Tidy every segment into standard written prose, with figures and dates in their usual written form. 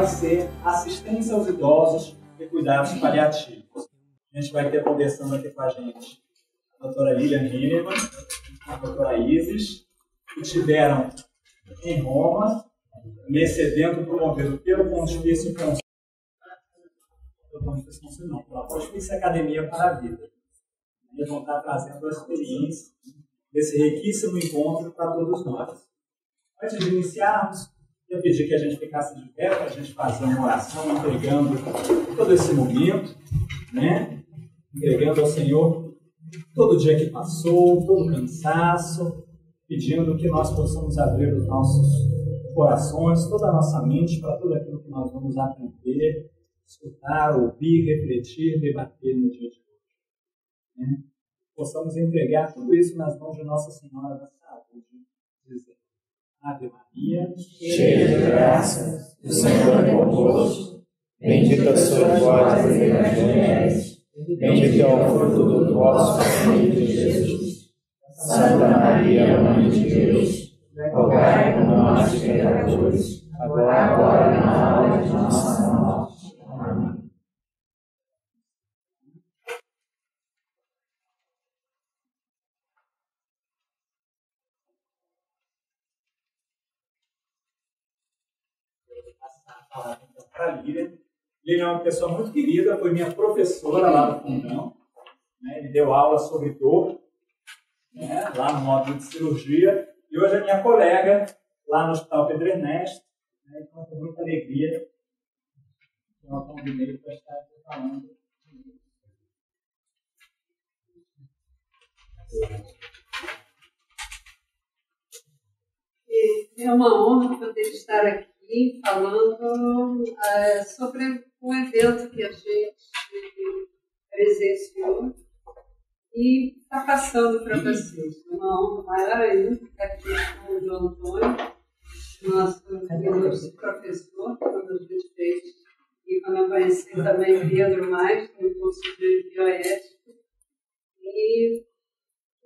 vai ser assistência aos idosos e cuidados paliativos. A gente vai ter conversando aqui com a gente a doutora Lilian Hilleman, a doutora Isis, que estiveram em Roma, nesse evento promovido pelo Pontifício Conselho, pela Pontifícia Academia para a Vida. Eles vão estar trazendo a experiência desse riquíssimo encontro para todos nós. Antes de iniciarmos, eu pedi que a gente ficasse de pé para a gente fazer uma oração, entregando todo esse momento, né? Entregando ao Senhor todo o dia que passou, todo o cansaço, pedindo que nós possamos abrir os nossos corações, toda a nossa mente para tudo aquilo que nós vamos aprender, escutar, ouvir, refletir, debater no dia de hoje. Né? Possamos entregar tudo isso nas mãos de Nossa Senhora da Saúde, dizendo: Ave Maria, cheia de graça, o Senhor é convosco, bendita sois vós entre as mulheres, bendito é o fruto do vosso ventre, Jesus. Santa Maria, Mãe de Deus, rogai por nós, pecadores, agora e na hora de nossa morte. Amém. Para a Lilian. Lilian é uma pessoa muito querida, foi minha professora lá no Fundão. Né? Ele deu aula sobre dor, né? Lá no módulo de cirurgia. E hoje é minha colega lá no Hospital Pedro Ernesto. Né? Então, com muita alegria, eu a convidei para estar aqui falando. É uma honra poder estar aqui falando sobre um evento que a gente presenciou e está passando para vocês. É uma honra maior ainda estar aqui com o João Antônio, nosso ilustre professor, quando a gente fez, e quando eu conheci também Pedro Mais, no curso de bioética. E,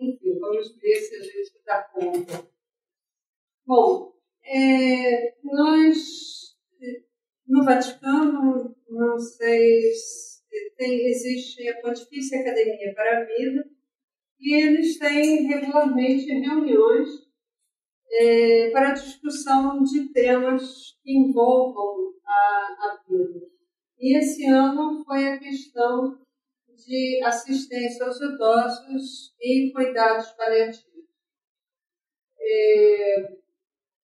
enfim, vamos ver se a gente dá conta. Bom, nós, no Vaticano, não sei se existe a Pontifícia Academia para a Vida, e eles têm regularmente reuniões para discussão de temas que envolvam a vida. E esse ano foi a questão de assistência aos idosos e cuidados paliativos.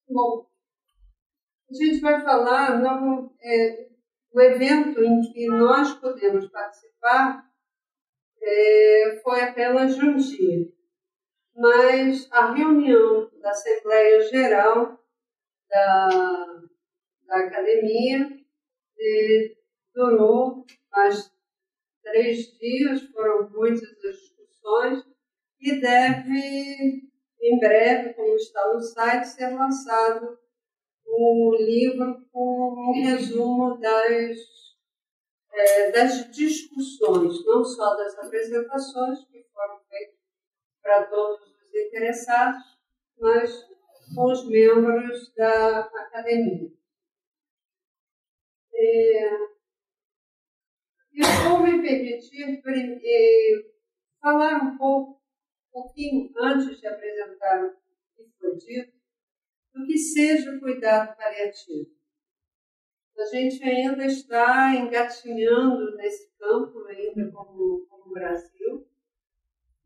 Bom, a gente vai falar, o evento em que nós podemos participar foi apenas de um dia, mas a reunião da Assembleia Geral da Academia durou mais 3 dias, foram muitas as discussões, e deve, em breve, como está no site, ser lançado um livro com um resumo das discussões, não só das apresentações que foram feitas para todos os interessados, mas com os membros da academia. Eu vou me permitir falar um pouquinho antes de apresentar o que foi dito, do que seja o cuidado paliativo. A gente ainda está engatinhando nesse campo, ainda como Brasil.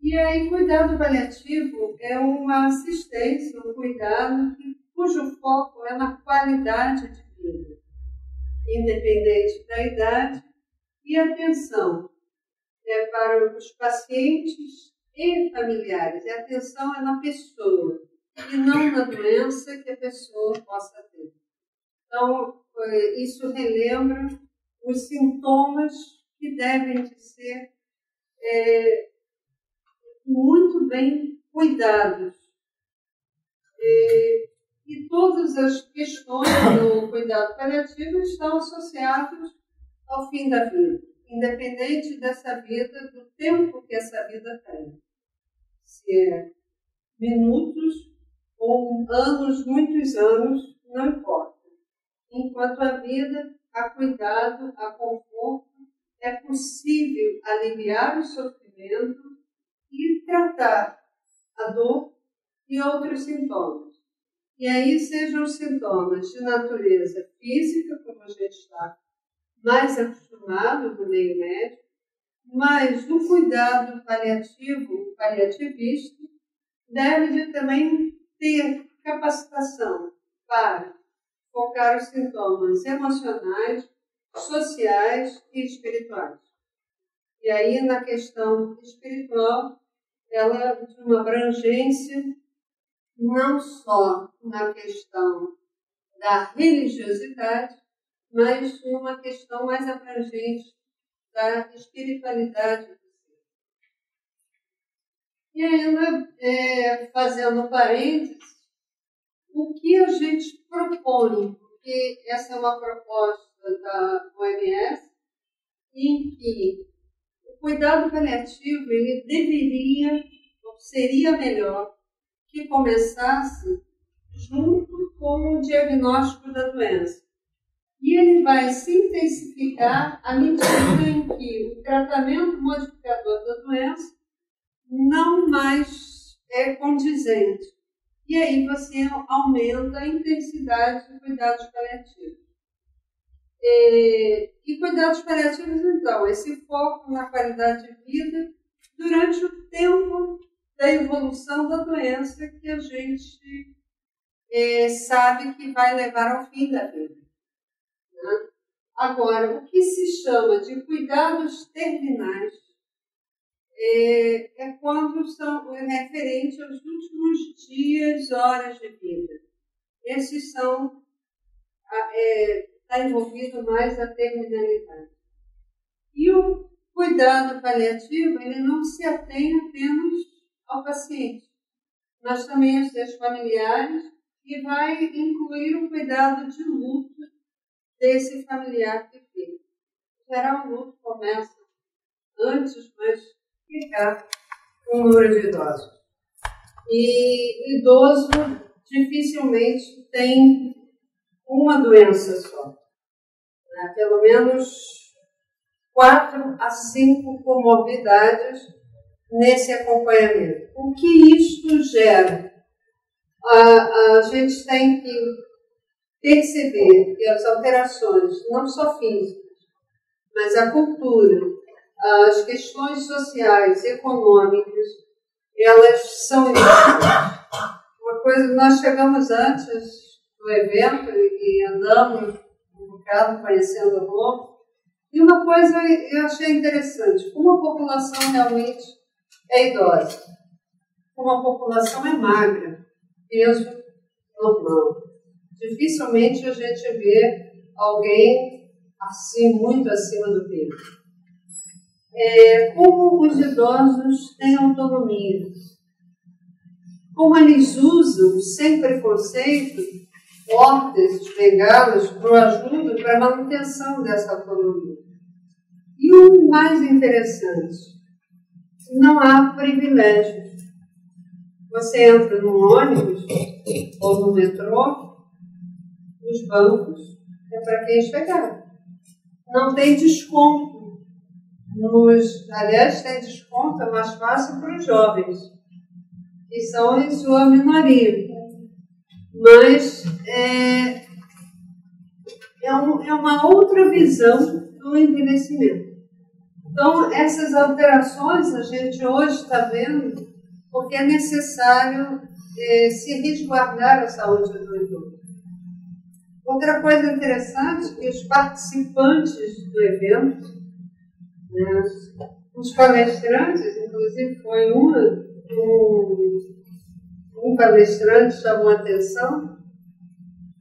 E aí, cuidado paliativo é uma assistência, um cuidado cujo foco é na qualidade de vida, independente da idade, e atenção para os pacientes e familiares. E a atenção é na pessoa, e não na doença que a pessoa possa ter. Então, isso relembra os sintomas que devem de ser muito bem cuidados. E todas as questões do cuidado paliativo estão associadas ao fim da vida, independente dessa vida, do tempo que essa vida tem. Se é minutos ou anos, muitos anos, não importa. enquanto a vida, há cuidado, há conforto, é possível aliviar o sofrimento e tratar a dor e outros sintomas. E aí sejam os sintomas de natureza física, como a gente está mais acostumado no meio médico, mas o cuidado paliativo, paliativista, deve também ter capacitação para focar os sintomas emocionais, sociais e espirituais. E aí, na questão espiritual, ela de uma abrangência não só na questão da religiosidade, mas numa questão mais abrangente da espiritualidade. E ainda, fazendo parênteses, o que a gente propõe, porque essa é uma proposta da OMS, em que o cuidado paliativo ele deveria, ou seria melhor, que começasse junto com o diagnóstico da doença. E ele vai se intensificar à medida em que o tratamento modificador da doença não mais é condizente. E aí você aumenta a intensidade de cuidados paliativos. E cuidados paliativos, então, esse foco na qualidade de vida durante o tempo da evolução da doença que a gente sabe que vai levar ao fim da vida. Né? Agora, o que se chama de cuidados terminais é quando são referentes aos últimos dias, horas de vida. Esses são, está envolvido mais a terminalidade. E o cuidado paliativo, ele não se atém apenas ao paciente, mas também aos seus familiares e vai incluir o cuidado de luto desse familiar que fica. Em geral, o luto começa antes, mas ficar com o número de idosos. E idoso dificilmente tem uma doença só. Né? Pelo menos 4 a 5 comorbidades nesse acompanhamento. O que isto gera? A gente tem que perceber que as alterações, não só físicas, mas a cultura, as questões sociais, econômicas, elas são importantes. Uma coisa, nós chegamos antes do evento e andamos um bocado conhecendo o Roma, e uma coisa eu achei interessante, como a população realmente é idosa, como a população é magra, peso normal. Dificilmente a gente vê alguém assim, muito acima do peso. Como os idosos têm autonomia, como eles usam, sem preconceito, órteses, bengalas, ajuda para a manutenção dessa autonomia. E o mais interessante, não há privilégios. Você entra num ônibus ou no metrô, os bancos é para quem chegar. Não tem desconto. Aliás, tem desconto, é mais fácil para os jovens, que são em sua minoria. Mas é uma outra visão do envelhecimento. Então, essas alterações a gente hoje está vendo porque é necessário se resguardar a saúde do idoso. Outra coisa interessante é que os participantes do evento, os palestrantes, inclusive foi um palestrante chamou a atenção,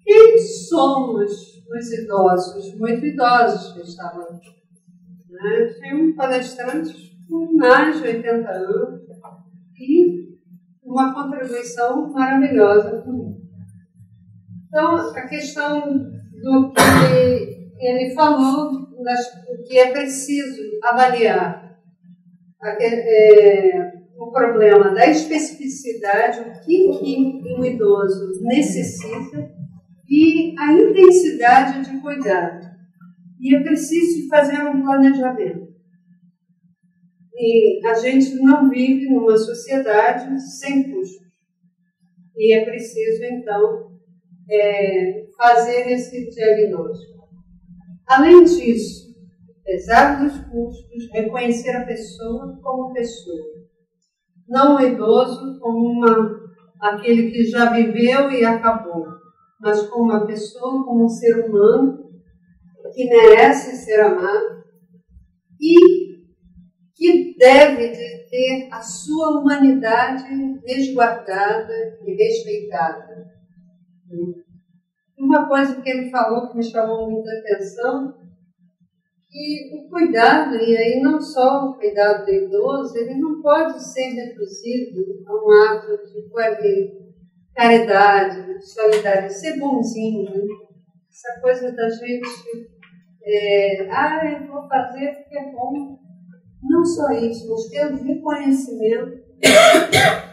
quem somos os idosos, muito idosos que estavam aqui. Tinha um palestrante com mais de 80 anos e uma contribuição maravilhosa comigo. Então, a questão do que ele falou, o que é preciso avaliar, o problema da especificidade, o que um idoso necessita, e a intensidade de cuidado. E é preciso fazer um planejamento. E a gente não vive numa sociedade sem custos. E é preciso, então, fazer esse diagnóstico. Além disso, apesar dos custos, reconhecer a pessoa como pessoa. Não o idoso como aquele que já viveu e acabou, mas como uma pessoa, como um ser humano que merece ser amado e que deve ter a sua humanidade resguardada e respeitada. Uma coisa que ele falou que me chamou muita atenção, que o cuidado, e aí não só o cuidado do idoso, ele não pode ser reduzido a um ato de caridade, de solidariedade, ser bonzinho, né? Essa coisa da gente, eu vou fazer porque é bom. Não só isso, mas ter o reconhecimento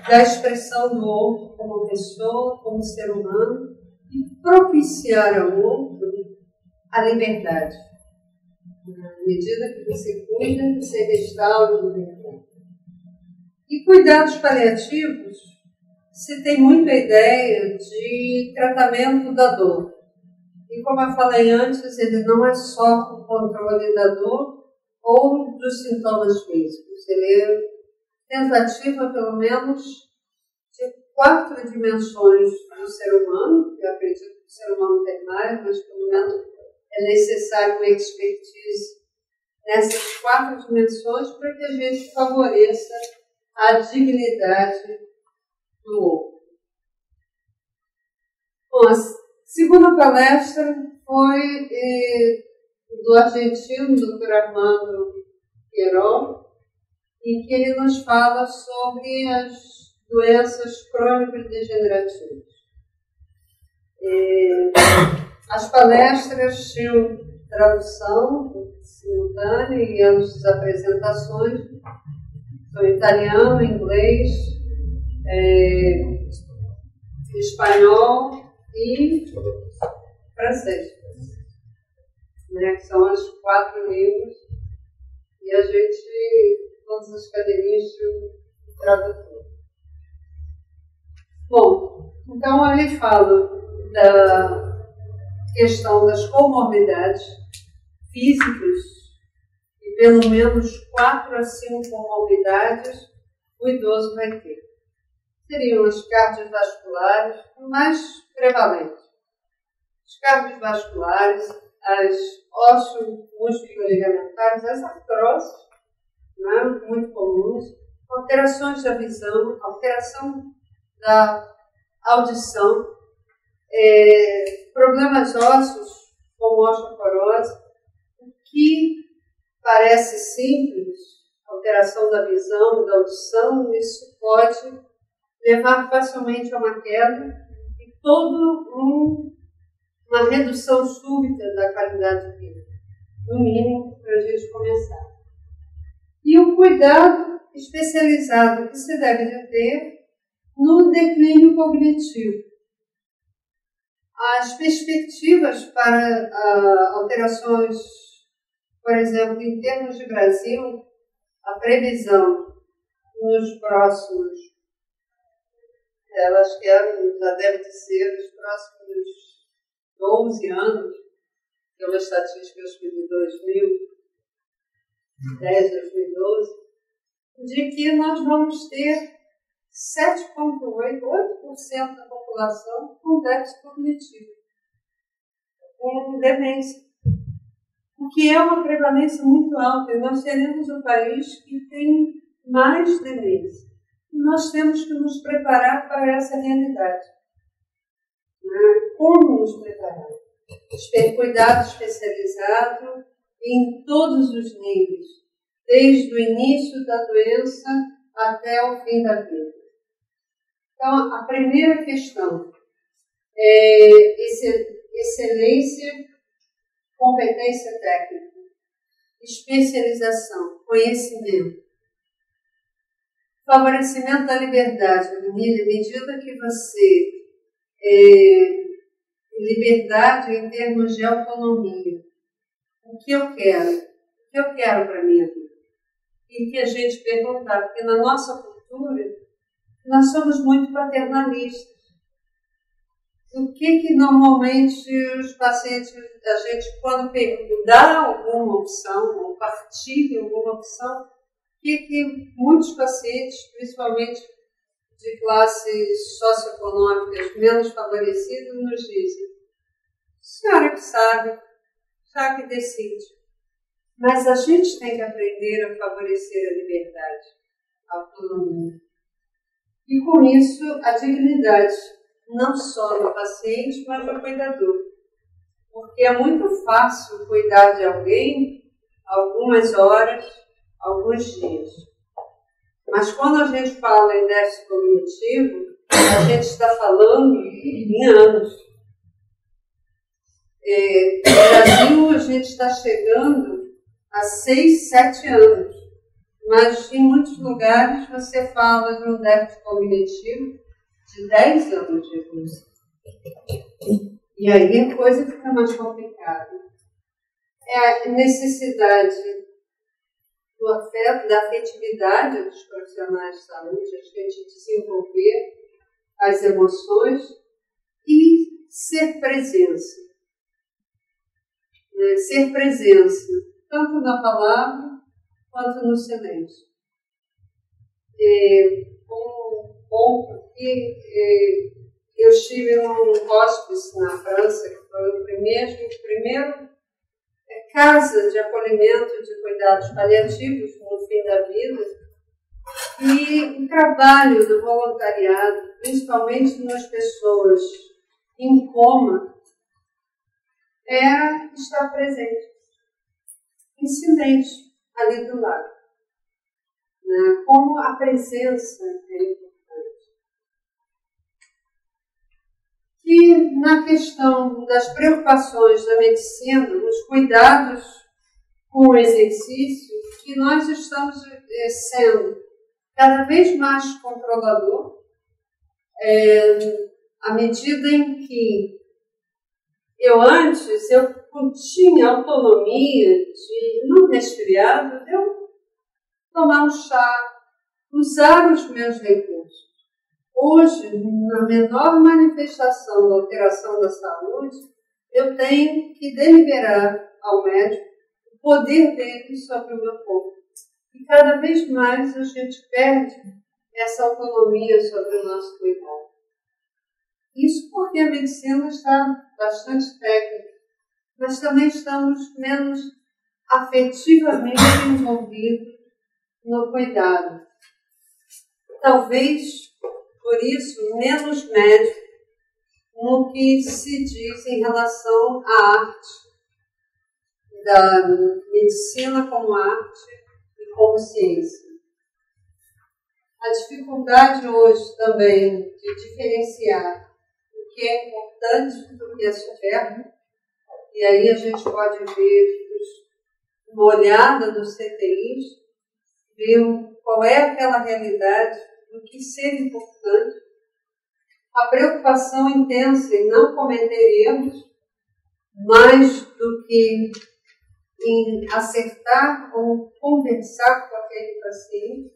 da expressão do outro como pessoa, como ser humano, e propiciar ao outro a liberdade. À medida que você cuida, você restaura a liberdade. E cuidados paliativos, você tem muita ideia de tratamento da dor. E como eu falei antes, ele não é só o controle da dor ou dos sintomas físicos. Ele é tentativa, pelo menos, de 4 dimensões do ser humano. Eu acredito que o ser humano tem mais, mas pelo menos é necessário uma expertise nessas 4 dimensões para que a gente favoreça a dignidade do outro. Bom, a segunda palestra foi do argentino, Dr. Armando Queiroz, em que ele nos fala sobre as doenças crônicas degenerativas. As palestras tinham tradução simultânea e as apresentações são italiano, inglês, espanhol e francês, né, que são as 4 línguas, e a gente, todas as cadeirinhas de tradutor. Bom, então ele fala da questão das comorbidades físicas, e pelo menos 4 a 5 comorbidades o idoso vai ter. Seriam as cardiovasculares, mais prevalentes. As cardiovasculares, as osteomusculoligamentares, as artroses, né, muito comuns, alterações da visão, alteração da audição, problemas ósseos, como osteoporose, que parece simples, alteração da visão, da audição, isso pode levar facilmente a uma queda e uma redução súbita da qualidade de vida, no mínimo, para a gente começar. E o cuidado especializado que se deve ter no declínio cognitivo. As perspectivas para alterações, por exemplo, em termos de Brasil, a previsão nos próximos, acho que já deve ser nos próximos 12 anos, pela estatística de 2010, 2012, de que nós vamos ter 7,8% da população com déficit cognitivo, com demência, o que é uma prevalência muito alta, e nós teremos um país que tem mais demência. E nós temos que nos preparar para essa realidade. Como nos preparar? Cuidado especializado em todos os níveis, desde o início da doença até o fim da vida. Então, a primeira questão é excelência, competência técnica, especialização, conhecimento, favorecimento da liberdade. À medida que você liberdade em termos de autonomia. O que eu quero? O que eu quero para a minha vida? E que a gente perguntar, porque na nossa cultura, nós somos muito paternalistas. O que normalmente os pacientes, a gente, quando dá alguma opção, ou partilha alguma opção, o que muitos pacientes, principalmente de classes socioeconômicas menos favorecidas, nos dizem: senhora que sabe, já que decide. Mas a gente tem que aprender a favorecer a liberdade, a autonomia. E com isso, a dignidade, não só do paciente, mas do cuidador. Porque é muito fácil cuidar de alguém algumas horas, alguns dias. Mas quando a gente fala em déficit cognitivo, a gente está falando em anos. No Brasil, a gente está chegando a 6, 7 anos. Mas em muitos lugares você fala de um déficit cognitivo de 10 anos de evolução. E aí a coisa fica mais complicada. É a necessidade do afeto, da afetividade dos profissionais de saúde, a gente desenvolver as emoções e ser presença. Ser presença, tanto na palavra quanto no silêncio. Um ponto que eu estive num hospice na França, que foi o primeiro casa de acolhimento de cuidados paliativos no fim da vida, e o trabalho do voluntariado, principalmente nas pessoas em coma, era estar presente, em silêncio, ali do lado. Como a presença é importante. Que na questão das preocupações da medicina, nos cuidados com o exercício, que nós estamos sendo cada vez mais controlador, à medida em que antes tinha autonomia de, no resfriado, eu tomar um chá, usar os meus recursos. Hoje, na menor manifestação da alteração da saúde, eu tenho que deliberar ao médico o poder dele sobre o meu corpo. E cada vez mais a gente perde essa autonomia sobre o nosso cuidado. Isso porque a medicina está bastante técnica, mas também estamos menos afetivamente envolvidos no cuidado. Talvez, por isso, menos médico no que se diz em relação à arte, da medicina como arte e como ciência. A dificuldade hoje também de diferenciar o que é importante do que é superfluo, e aí a gente pode ver uma olhada nos CTIs, ver qual é aquela realidade do que ser importante, a preocupação intensa em não cometer erros, mais do que em acertar ou conversar com aquele paciente,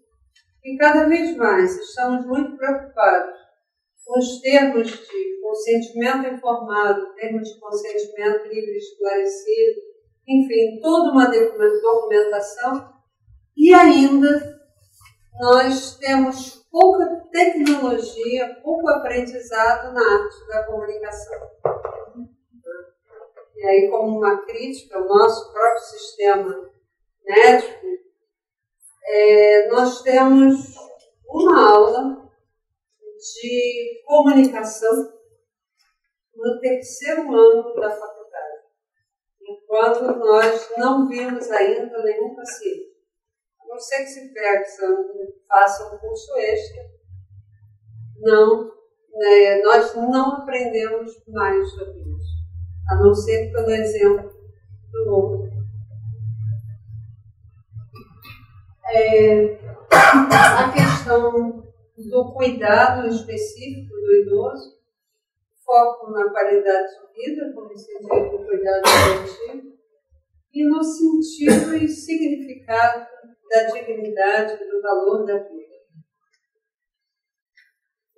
e cada vez mais estamos muito preocupados com os termos de consentimento informado, termos de consentimento livre e esclarecido, enfim, toda uma documentação, e ainda nós temos pouca tecnologia, pouco aprendizado na arte da comunicação. E aí, como uma crítica ao nosso próprio sistema médico, nós temos uma aula de comunicação no 3º ano da faculdade, enquanto nós não vimos ainda nenhum paciente. A não ser que se faça um curso extra, nós não aprendemos mais sobre isso, a não ser pelo exemplo do outro. A questão do cuidado específico do idoso foco na qualidade de vida, como incentivo do cuidado coletivo, e no sentido e significado da dignidade e do valor da vida.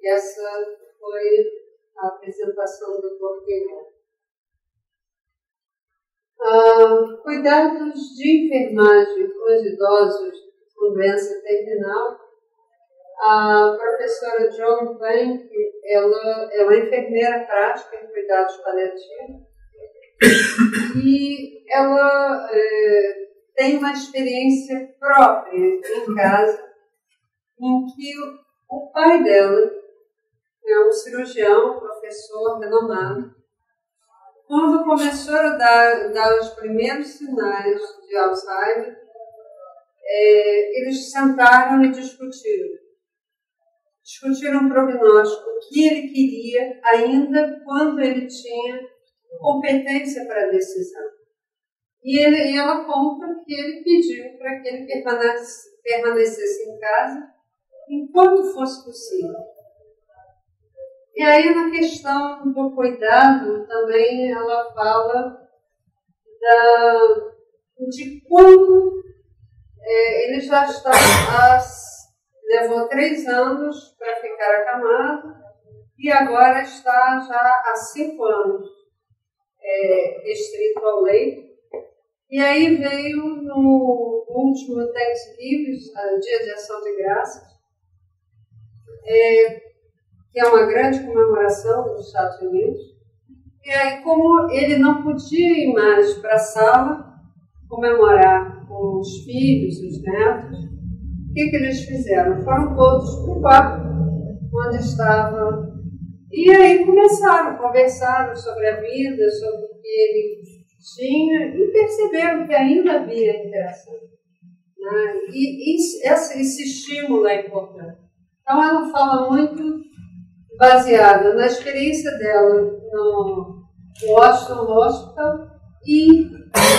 E essa foi a apresentação do Porqueirão. Cuidados de enfermagem com os idosos com doença terminal. A professora Joan Bank, ela é uma enfermeira prática em cuidados paliativos e ela tem uma experiência própria em casa em que o pai dela é um cirurgião, professor renomado. Quando começou a dar os primeiros sinais de Alzheimer, eles sentaram e discutiram um prognóstico que ele queria ainda quando ele tinha competência para a decisão. E ela conta que ele pediu para que ele permanecesse em casa enquanto fosse possível. E aí, na questão do cuidado, também ela fala de quando ele já está levou 3 anos para ficar acamado e agora está já há 5 anos restrito ao leito. E aí veio no último Thanksgiving, Dia de Ação de Graças, que é uma grande comemoração nos Estados Unidos. E aí, como ele não podia ir mais para a sala comemorar com os filhos e os netos, o que eles fizeram? Foram todos para o quarto onde estava. E aí começaram, conversaram sobre a vida, sobre o que ele tinha e perceberam que ainda havia interação. Né? E esse estímulo é importante. Então ela fala muito baseada na experiência dela no Washington Hospital e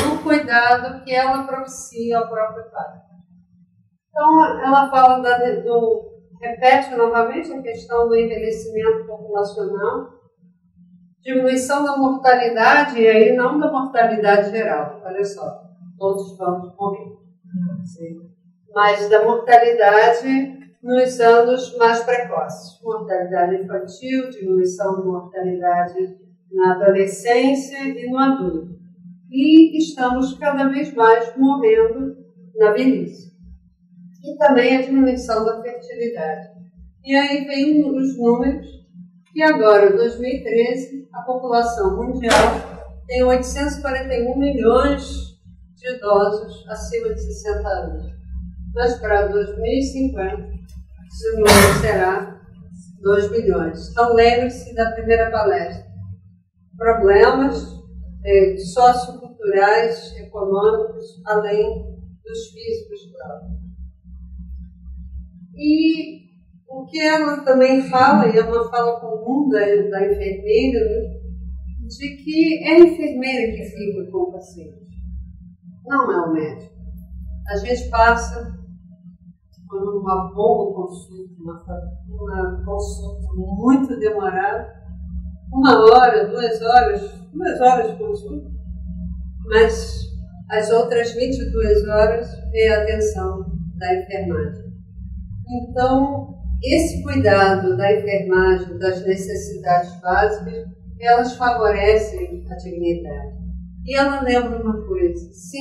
no cuidado que ela propicia ao próprio pai. Então, ela fala repete novamente a questão do envelhecimento populacional, diminuição da mortalidade, e aí não da mortalidade geral, olha só, todos vamos morrer, mas da mortalidade nos anos mais precoces, mortalidade infantil, diminuição da mortalidade na adolescência e no adulto. E estamos cada vez mais morrendo na velhice. E também a diminuição da fertilidade. E aí vem os números, que agora, em 2013, a população mundial tem 841 milhões de idosos acima de 60 anos. Mas para 2050, esse número será 2 bilhões. Então, lembre-se da primeira palestra. Problemas socioculturais, econômicos, além dos físicos próprios. E o que ela também fala, e é uma fala comum da enfermeira, né, de que é a enfermeira que fica com o paciente, não é o médico. A gente passa por uma boa consulta, uma consulta muito demorada, 1 hora, 2 horas, 2 horas de consulta, mas as outras 22 horas é a atenção da enfermagem. Então, esse cuidado da enfermagem, das necessidades básicas, elas favorecem a dignidade. E ela lembra uma coisa, se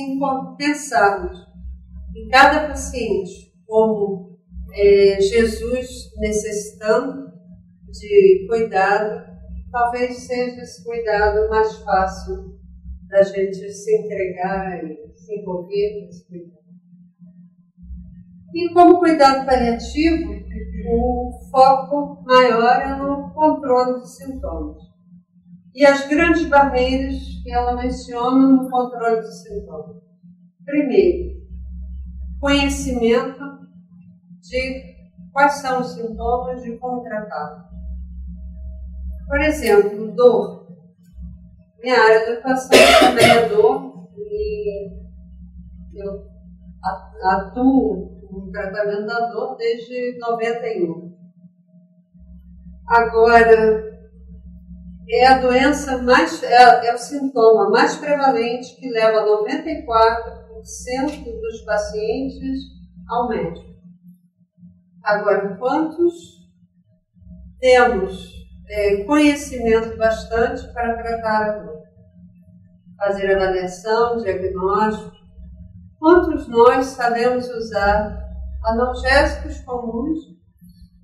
pensarmos em cada paciente como Jesus necessitando de cuidado, talvez seja esse cuidado mais fácil da gente se entregar e se envolver nesse cuidado. E como cuidado paliativo, o foco maior é no controle de sintomas. E as grandes barreiras que ela menciona no controle de sintomas. Primeiro, conhecimento de quais são os sintomas e como tratá-los. Por exemplo, dor. Minha área de atuação também é dor e eu atuo no tratamento da dor desde 91. Agora, é a doença mais, é o sintoma mais prevalente que leva 94% dos pacientes ao médico. Agora, quantos temos conhecimento bastante para tratar a dor? Fazer avaliação, diagnóstico. Quantos nós sabemos usar analgésicos comuns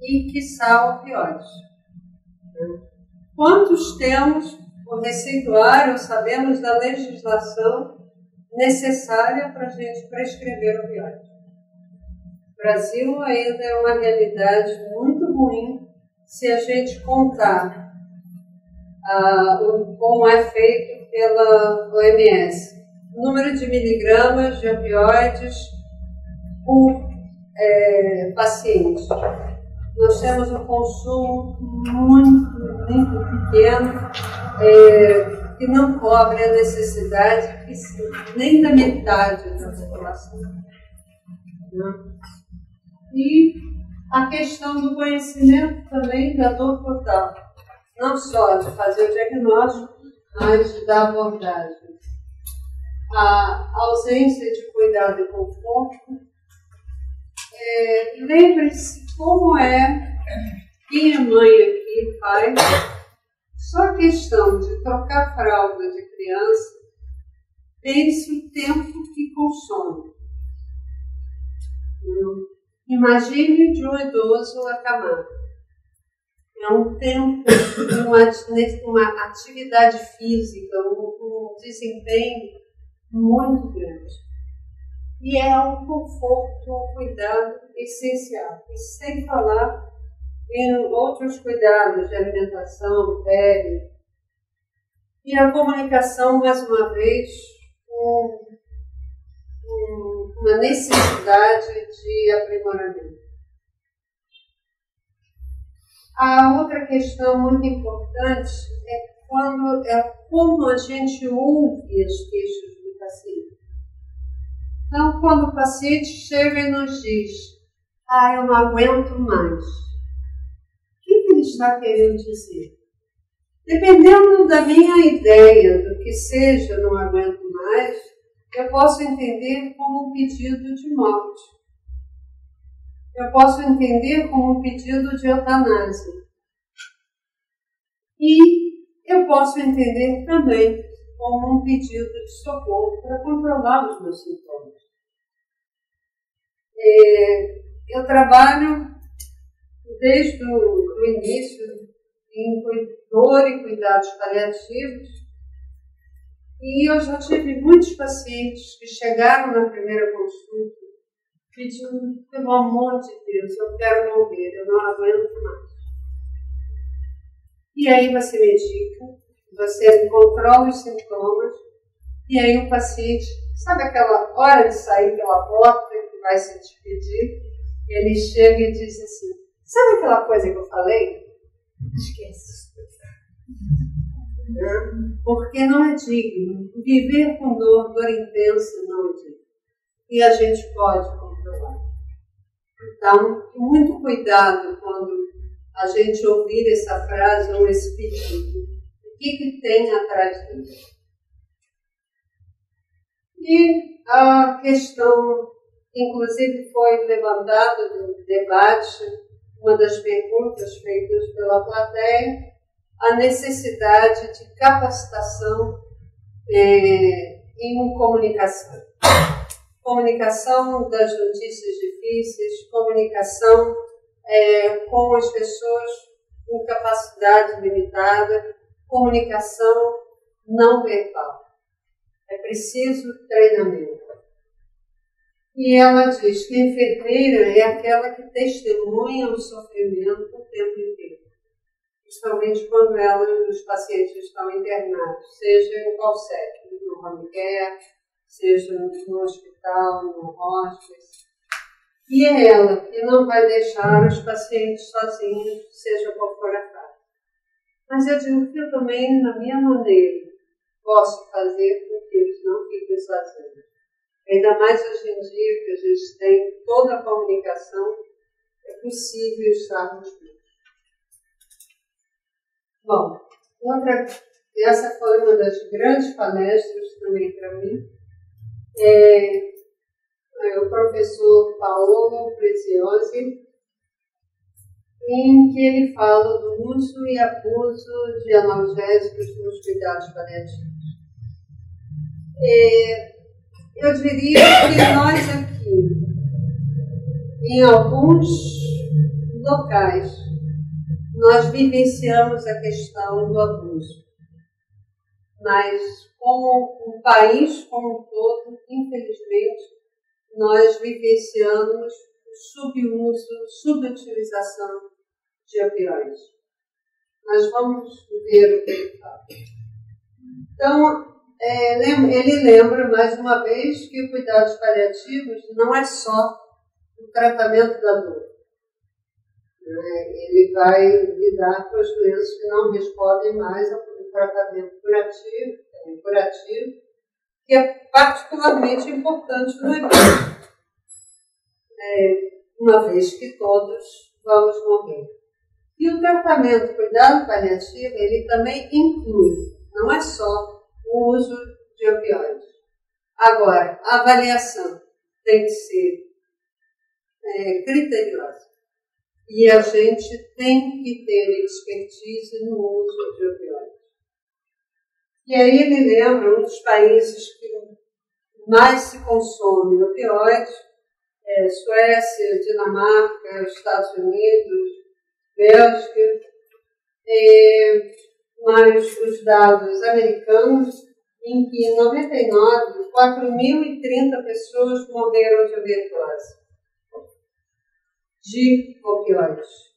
e, quiçá, opioides? Quantos temos o receituário, sabemos da legislação necessária para a gente prescrever opioides? O Brasil ainda é uma realidade muito ruim se a gente contar como é feito pela OMS. O número de miligramas de opioides por paciente. Nós temos um consumo muito pequeno, que não cobre a necessidade nem da metade da população. E a questão do conhecimento também da dor total. Não só de fazer o diagnóstico, mas de dar abordagem. A ausência de cuidado e conforto. Lembre-se como quem é mãe aqui, pai, só a questão de trocar fralda de criança, pense o tempo que consome. Imagine de um idoso acamado. É um tempo, uma atividade física, um desempenho muito grande. E é um conforto, um cuidado essencial. E sem falar em outros cuidados de alimentação, pele. E a comunicação, mais uma vez, uma necessidade de aprimoramento. A outra questão muito importante é como a gente ouve as queixas do paciente. Então, quando o paciente chega e nos diz: eu não aguento mais, o que ele está querendo dizer? Dependendo da minha ideia do que seja não aguento mais, eu posso entender como um pedido de morte. Eu posso entender como um pedido de eutanásia. E eu posso entender também como um pedido de socorro para controlar os meus sintomas. Eu trabalho desde o início em dor e cuidados paliativos, e eu já tive muitos pacientes que chegaram na primeira consulta pedindo: pelo amor de Deus, eu quero morrer, eu não aguento mais. E aí você medica, você controla os sintomas, e aí o paciente, sabe aquela hora de sair pela porta que vai se despedir? Ele chega e diz assim: sabe aquela coisa que eu falei? Esquece. Porque não é digno. Viver com dor intensa não é digno. E a gente pode controlar. Então, muito cuidado quando a gente ouvir essa frase ou esse pedido. O que tem atrás disso? E a questão, inclusive, foi levantada no debate, uma das perguntas feitas pela plateia, a necessidade de capacitação em comunicação. Comunicação das notícias difíceis, comunicação com as pessoas com capacidade limitada, comunicação não verbal. É preciso treinamento. E ela diz que a enfermeira é aquela que testemunha o sofrimento o tempo inteiro, principalmente quando os pacientes estão internados, seja em qual setting, no home care, seja no hospital, no hospice. E é ela que não vai deixar os pacientes sozinhos, seja qual for a fase. Mas eu digo que eu também, na minha maneira, posso fazer com que eles não fiquem sozinhos. Ainda mais hoje em dia que a gente tem toda a comunicação, é possível estarmos juntos. Bom, Essa foi uma das grandes palestras também para mim. O professor Paolo Preziosi, em que ele fala do uso e abuso de analgésicos nos cuidados paliativos. Eu diria que nós aqui, em alguns locais, nós vivenciamos a questão do abuso. Mas, como o país como um todo, infelizmente, nós vivenciamos o subuso, subutilização de opioides. Nós vamos ver o que ele fala. Então, ele lembra, mais uma vez, que cuidados paliativos não é só o tratamento da dor. Ele vai lidar com as doenças que não respondem mais ao tratamento curativo, que é particularmente importante no evento, uma vez que todos vamos morrer. E o tratamento cuidado paliativo, ele também inclui, não é só o uso de opioides. Agora, a avaliação tem que ser criteriosa. E a gente tem que ter expertise no uso de opioides. E aí ele lembra um dos países que mais se consome opioides, Suécia, Dinamarca, Estados Unidos, Bélgica, mas os dados americanos, em que em 99, 4.030 pessoas morreram de overdose de opioides.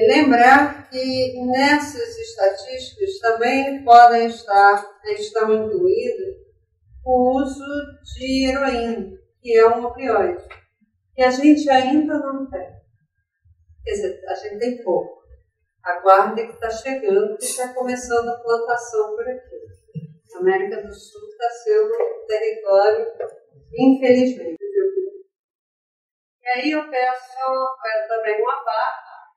Lembrar que nessas estatísticas também estão incluídos o uso de heroína, que é um opioide, que a gente ainda não tem. Quer dizer, a gente tem pouco. Aguarde que está chegando, que está começando a plantação por aqui. A América do Sul está sendo um território, infelizmente. E aí eu peço também uma barra,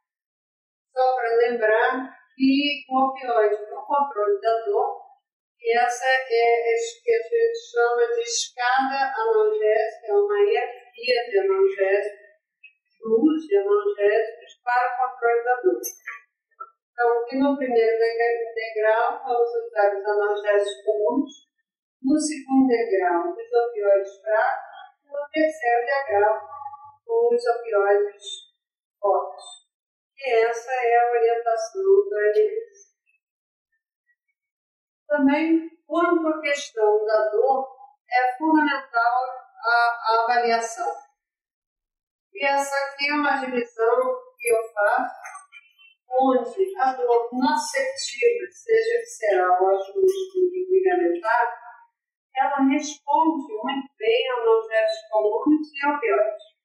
só para lembrar que o opioide no controle da dor, e essa é que a gente chama de escada analgésica, é uma hierarquia de analgésicos, do uso de analgésicos para o controle da dor. Então, aqui no primeiro degrau, vamos usar os analgésicos comuns, no segundo degrau, os opioides fracos, e no terceiro degrau, os opioides fortes. E essa é a orientação do OMS. Também, quanto à questão da dor, é fundamental a avaliação. E essa aqui é uma divisão que eu faço, onde a dor nociceptiva, seja visceral ou ligamentar, ela responde muito bem a analgésicos comuns e opioides.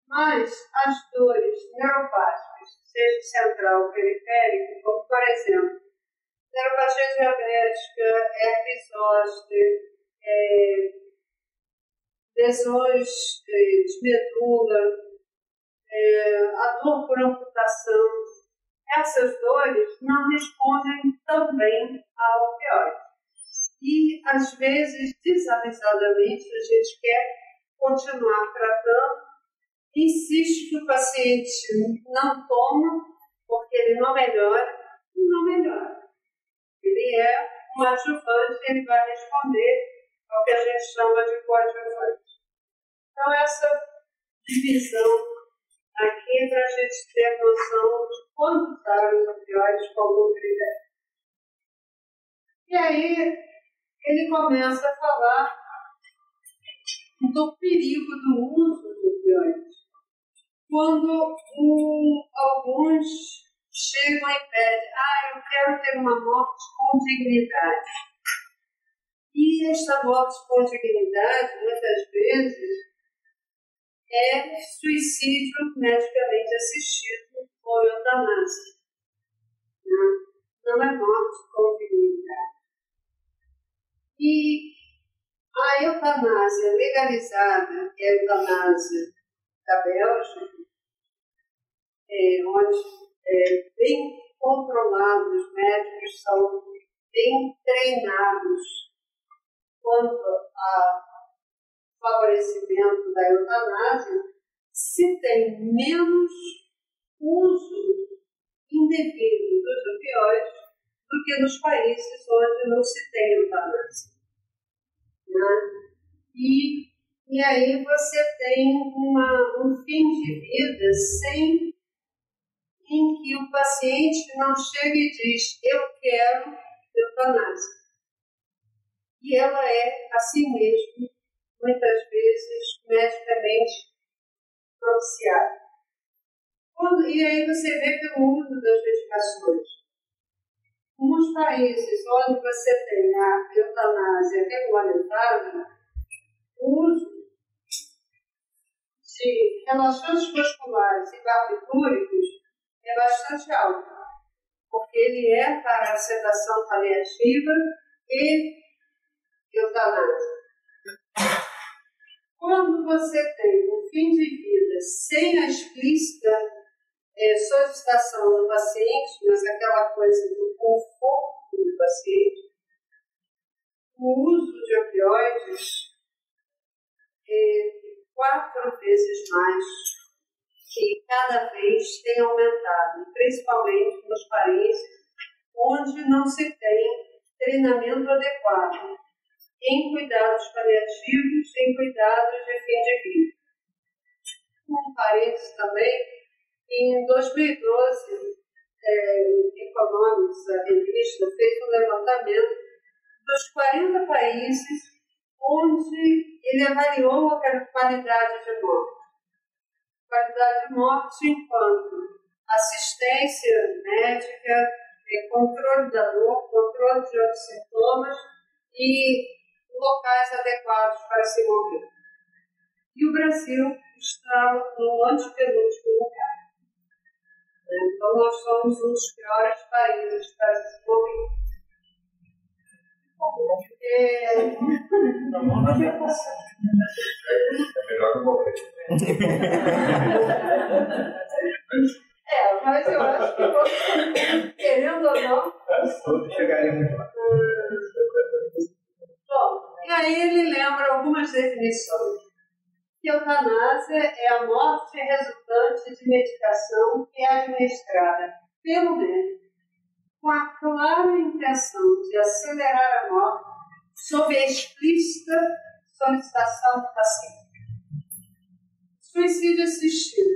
Mas as dores neuropáticas, seja central ou periférica, como por exemplo, neuropatia diabética, herpes zoster, lesões de medula, a dor por amputação, essas dores não respondem tão bem ao opioide. E, às vezes, desavisadamente, a gente quer continuar tratando, insiste que o paciente não toma, porque ele não melhora, e não melhora. Ele é um adjuvante, ele vai responder ao que a gente chama de coadjuvante. Então, essa divisão aqui para a gente ter noção de quanto usar os opioides como critério. E aí, ele começa a falar do perigo do uso de opioides. Quando alguns chegam e pedem, eu quero ter uma morte com dignidade. E esta morte com dignidade, muitas vezes, é suicídio medicamente assistido ou eutanásia. Não é morte com dignidade. E a eutanásia legalizada, que é a eutanásia da Bélgica, onde é bem controlados, médicos são bem treinados quanto ao favorecimento da eutanásia, se tem menos uso indevido dos opioides do que nos países onde não se tem eutanásia. Né? E aí você tem um fim de vida em que o paciente não chega e diz: eu quero eutanásia. E ela é, assim mesmo, muitas vezes, medicamente propiciada. E aí você vê pelo uso das medicações. Nos países onde você tem a eutanásia regulamentada, o uso de relaxantes musculares e barbitúricos é bastante alto, porque ele é para a sedação paliativa e eutanásia. Quando você tem um fim de vida sem a explícita solicitação do paciente, mas aquela coisa do conforto do paciente, o uso de opioides é 4 vezes mais, que cada vez tem aumentado, principalmente nos países onde não se tem treinamento adequado em cuidados paliativos, em cuidados de fim de vida. Um parênteses também, em 2012, Economics, a revista, fez um levantamento dos 40 países onde ele avaliou a qualidade de morte. Qualidade de morte enquanto assistência médica, controle da dor, controle de outros sintomas e locais adequados para se mover. E o Brasil está no antepenúltimo lugar. Então, nós somos um dos piores países para se mover. É melhor não morrer. Mas eu acho que você, querendo ou não, chegaremos lá. Bom, e aí ele lembra algumas definições. Que eutanásia é a morte resultante de medicação que é administrada pelo médico com a clara intenção de acelerar a morte sob a explícita solicitação do paciente. Suicídio assistido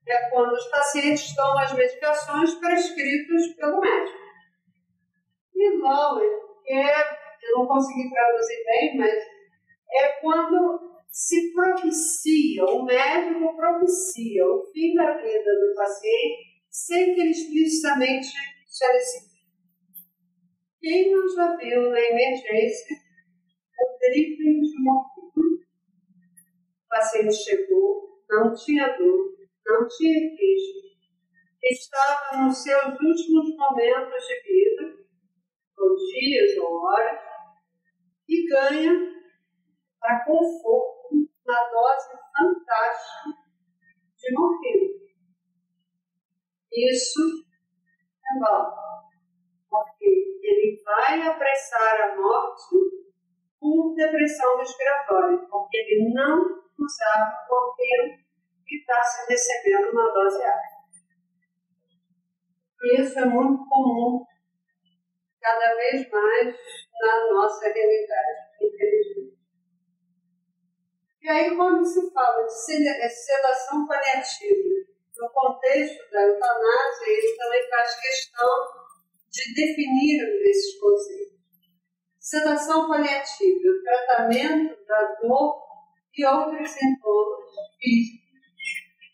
é quando os pacientes tomam as medicações prescritas pelo médico. E Lowell, eu não consegui traduzir bem, mas é quando se propicia, o médico propicia o fim da vida do paciente sem que ele explicitamente solicite. Quem não já viu na emergência o dripping de morfina? O paciente chegou, não tinha dor, não tinha queixa, estava nos seus últimos momentos de vida, ou dias ou horas, e ganha para conforto uma dose fantástica de morfina. Isso é bom, porque ele vai apressar a morte por depressão respiratória, porque ele não usava morfina e está se recebendo uma dose alta. Isso é muito comum, cada vez mais, na nossa realidade, infelizmente. E aí, quando se fala de sedação paliativa, no contexto da eutanásia, ele também faz questão de definir esses conceitos. Sedação paliativa, o tratamento da dor e outros sintomas físicos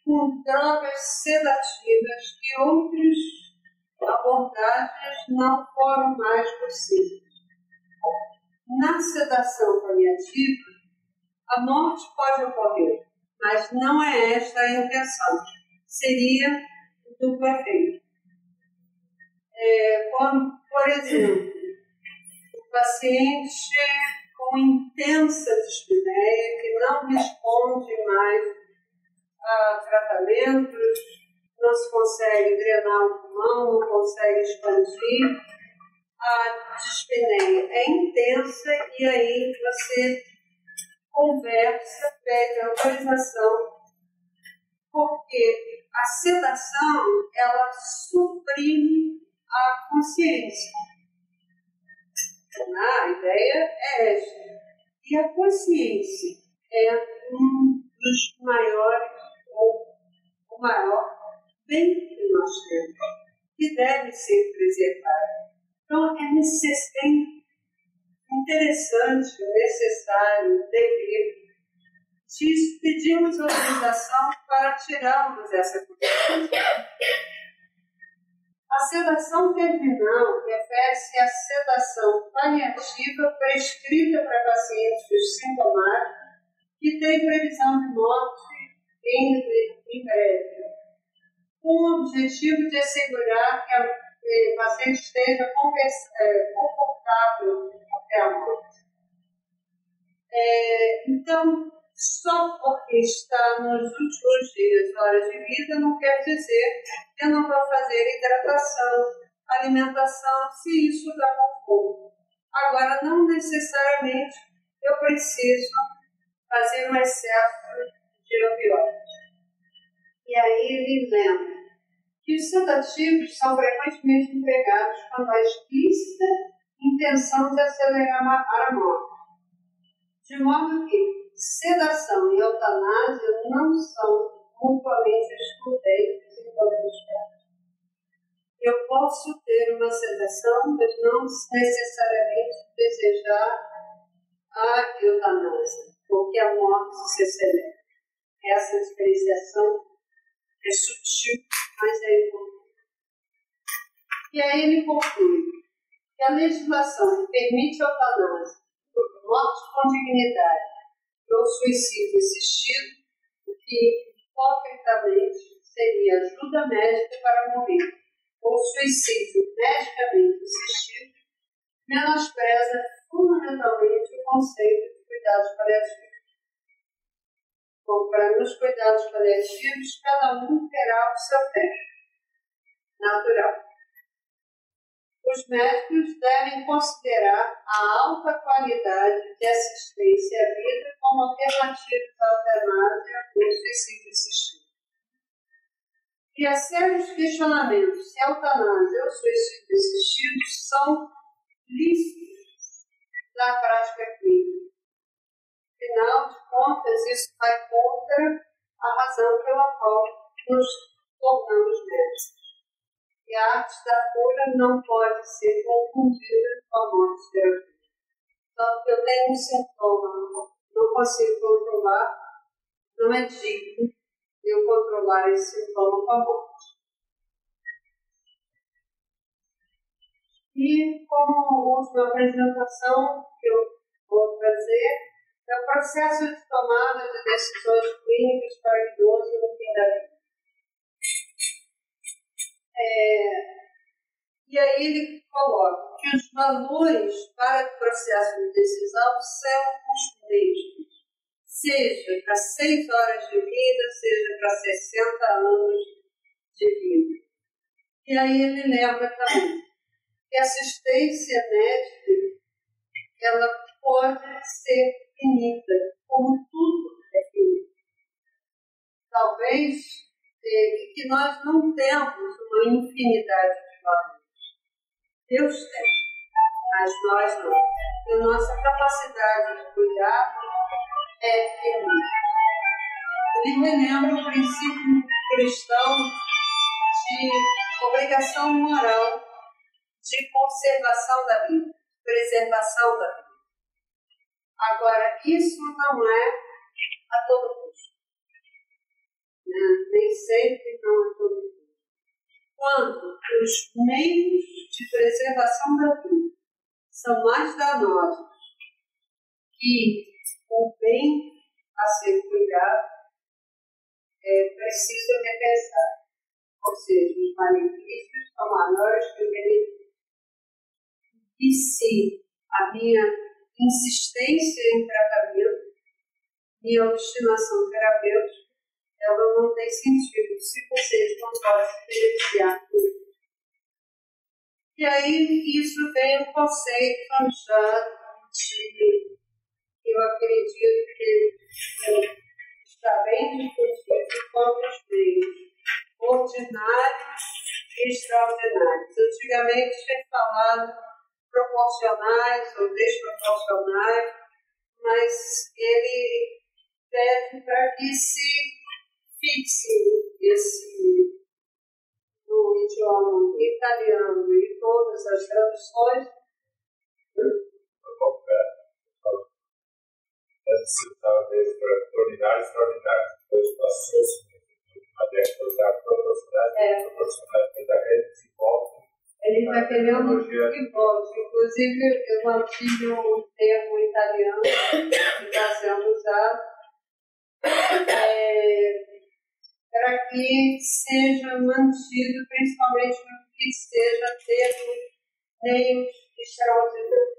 com drogas sedativas que outras abordagens não foram mais possíveis. Na sedação paliativa, a morte pode ocorrer, mas não é esta a intenção. Seria o duplo efeito. Quando, por exemplo, o paciente com intensa dispneia, que não responde mais a tratamentos não se consegue drenar o pulmão, não consegue expandir. A dispneia é intensa e aí você conversa, pede autorização, porque a sedação, ela suprime a consciência. A ideia é esta. E a consciência é um dos maiores, ou o maior bem que nós temos, que deve ser preservado. Então, é interessante, necessário, dever, pedimos autorização para tirarmos essa consciência. A sedação terminal refere-se à sedação paliativa prescrita para pacientes sintomáticos que têm previsão de morte em breve, com o objetivo de assegurar que o paciente esteja confortável até a morte. Então, só porque está nos últimos dias, horas de vida, não quer dizer que eu não vou fazer hidratação, alimentação, se isso dá conforto. Agora, não necessariamente eu preciso fazer um excesso de antibióticos. E aí ele lembra que os sedativos são frequentemente empregados quando há explícita intenção de acelerar a morte. De modo que sedação e eutanásia não são mutuamente excludentes em todos os casos. Eu posso ter uma sedação, mas não necessariamente desejar a eutanásia, porque a morte se acelera. Essa diferenciação é sutil, mas é importante. E aí ele conclui que a legislação que permite a eutanásia, morte com dignidade, ou suicídio assistido, o que hipocritamente seria ajuda médica para morrer, ou suicídio medicamente assistido, menospreza fundamentalmente o conceito de cuidados paliativos. Bom, para nos cuidados paliativos, cada um terá o seu tempo natural. Os médicos devem considerar a alta qualidade de assistência à vida como alternativa à eutanásia ou suicídio assistido. E há sérios questionamentos se a eutanásia ou suicídio assistido são lícitos na prática clínica. Afinal de contas, isso vai contra a razão pela qual nos tornamos médicos. E a arte da cura não pode ser confundida com a morte terapêutica. Só porque eu tenho um sintoma, não consigo controlar, não é digno de eu controlar esse sintoma com a morte. E como última apresentação que eu vou trazer, é o processo de tomada de decisões clínicas para o idoso no fim da vida. E aí ele coloca que os valores para o processo de decisão são os mesmos, seja para 6 horas de vida, seja para 60 anos de vida. E aí ele lembra também que a assistência médica ela pode ser finita, como tudo é finito. Talvez que nós não temos uma infinidade de valores. Deus tem, mas nós não. E a nossa capacidade de cuidar é finita. Ele relembra o princípio cristão de obrigação moral de conservação da vida, preservação da vida. Agora, isso não é a todo custo. Nem sempre não é todo custo. Quando os meios de preservação da vida são mais danosos que o bem a ser cuidado, é preciso repensar. Ou seja, os malefícios são maiores que o benefício. E se a minha insistência em tratamento, minha obstinação terapêutica, ela não tem sentido se vocês não podem experienciar tudo. E aí isso vem um conceito já de, eu acredito que está bem discutido quanto os meios ordinários e extraordinários. Antigamente tinha falado proporcionais ou desproporcionais, mas ele pede para que se fixe esse no idioma italiano e todas as traduções. Talvez extraordinário, extraordinário. Depois passou uma década usar proporcionalidade da rede de volta. Ele está querendo que volte. Inclusive, eu mantive um termo italiano que está sendo usado para que seja mantido, principalmente no que seja termos meios extraordinários.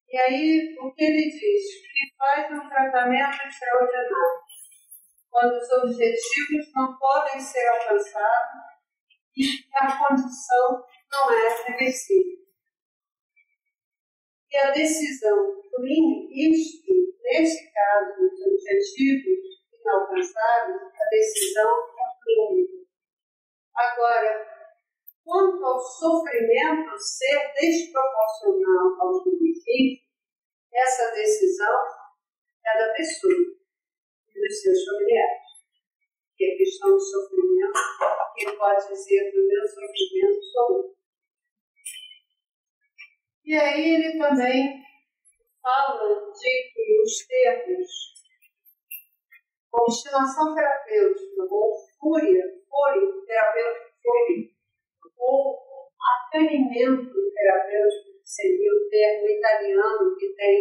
E aí, o que ele diz? Que faz um tratamento extraordinário, quando os objetivos não podem ser alcançados e a condição não é reversível. E a decisão do isto, nesse caso, dos objetivos inalcançáveis, a decisão é clínica. Agora, quanto ao sofrimento ser desproporcional aos benefícios, essa decisão é da pessoa e dos seus familiares. Que a questão do sofrimento, ele pode dizer do meu sofrimento sou eu. E aí ele também fala de que os termos obstinação terapêutica ou fúria terapêutica ou acanimento terapêutico, que seria o termo italiano que tem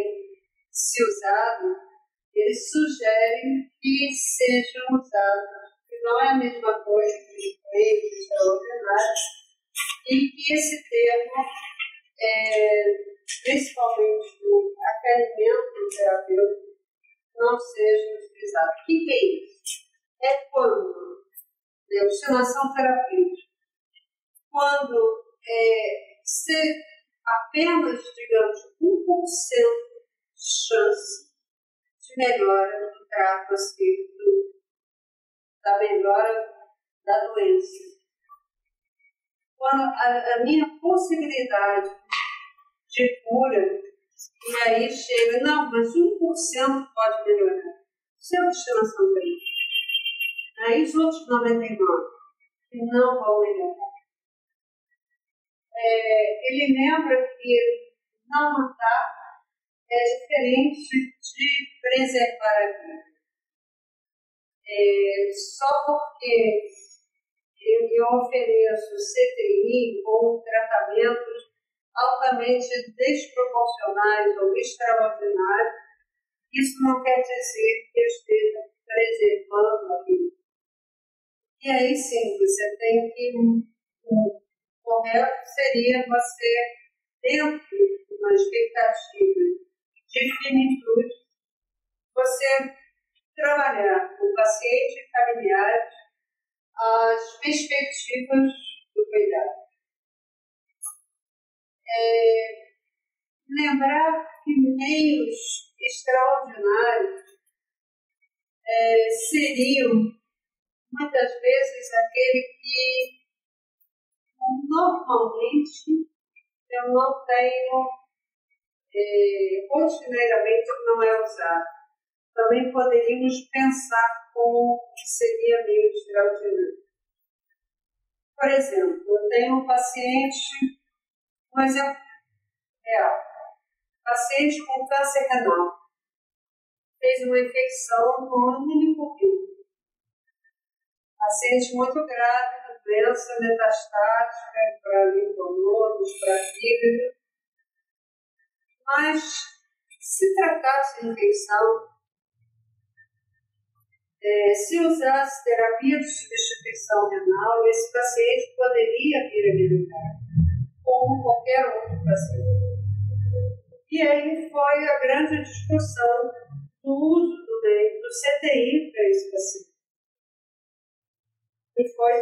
se usado, eles sugerem que sejam usados, que não é a mesma coisa que os meios extraordinários, e que esse termo, principalmente o acanimento terapêutico, não seja utilizado. O que é isso? É quando, obstinação terapêutica, quando se apenas, digamos, 1% de chance de melhora do trato aspecto da melhora da doença. Quando a minha possibilidade de cura, e aí chega, não, mas 1% pode melhorar. Isso é obstinação terapêutica. Aí os outros 99% que não vão melhorar. Ele lembra que não matar é diferente de preservar a vida. Só porque eu ofereço CTI ou tratamentos altamente desproporcionais ou extraordinários, isso não quer dizer que eu esteja preservando a vida. E aí sim, você tem que... O correto seria você, dentro de uma expectativa de finitude, você trabalhar com o paciente e familiares as perspectivas do cuidado. Lembrar que meios extraordinários seriam, muitas vezes, aquele que normalmente eu não tenho, rotineiramente não é usado. Também poderíamos pensar como que seria meio extraordinário. Por exemplo, eu tenho um paciente, um exemplo real, paciente com câncer renal, fez uma infecção no meningococco. Paciente muito grave, doença metastática para linfonodos, para fígado. Mas, se tratasse de infecção, se usasse terapia de substituição renal, esse paciente poderia vir a melhorar, como qualquer outro paciente. E aí foi a grande discussão do uso do CTI para esse paciente. e foi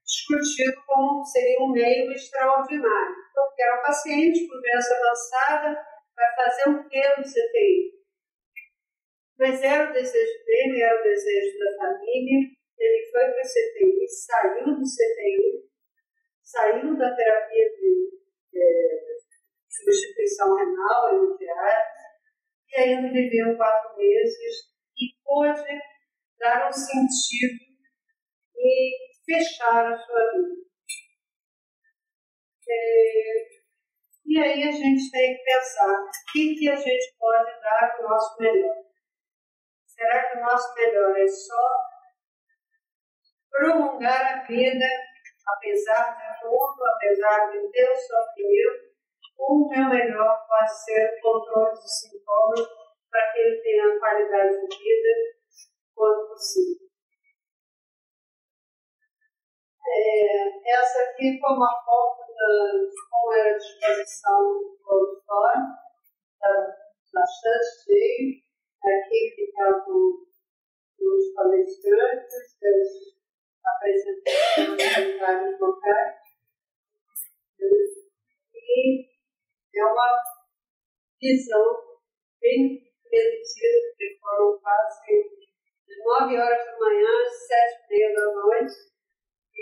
discutido como seria um meio extraordinário, porque era um paciente com doença avançada, vai fazer o que no CTI? Mas era o desejo dele, era o desejo da família. Ele foi para o CTI, saiu do CTI, saiu da terapia de substituição renal imediata, e ainda viveu 4 meses e pôde dar um sentido e fechar a sua vida. E aí a gente tem que pensar o que a gente pode dar o nosso melhor. Será que o nosso melhor é só prolongar a vida, apesar de tudo, apesar de ter o sofrimento, ou o meu melhor pode ser o controle dos sintomas para que ele tenha qualidade de vida quando possível? Essa aqui foi uma foto de como era a disposição do auditório, estava bastante cheio. Aqui ficavam os palestrantes, as apresentações em vários locais. E é uma visão bem reduzida, porque foram quase de 9 horas da manhã às 7h30 da noite, e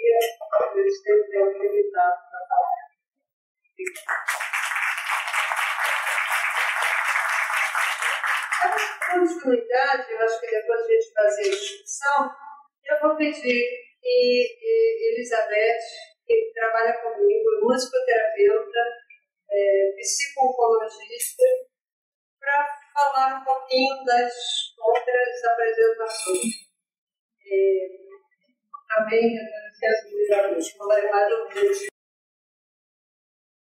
eles têm um tempo limitado para falar. A continuidade, eu acho que depois a gente fazer a discussão, eu vou pedir que Elizabeth, que trabalha comigo, musicoterapeuta, psico-oncologista, para falar um pouquinho das outras apresentações. Também, vou levar mais um vídeo.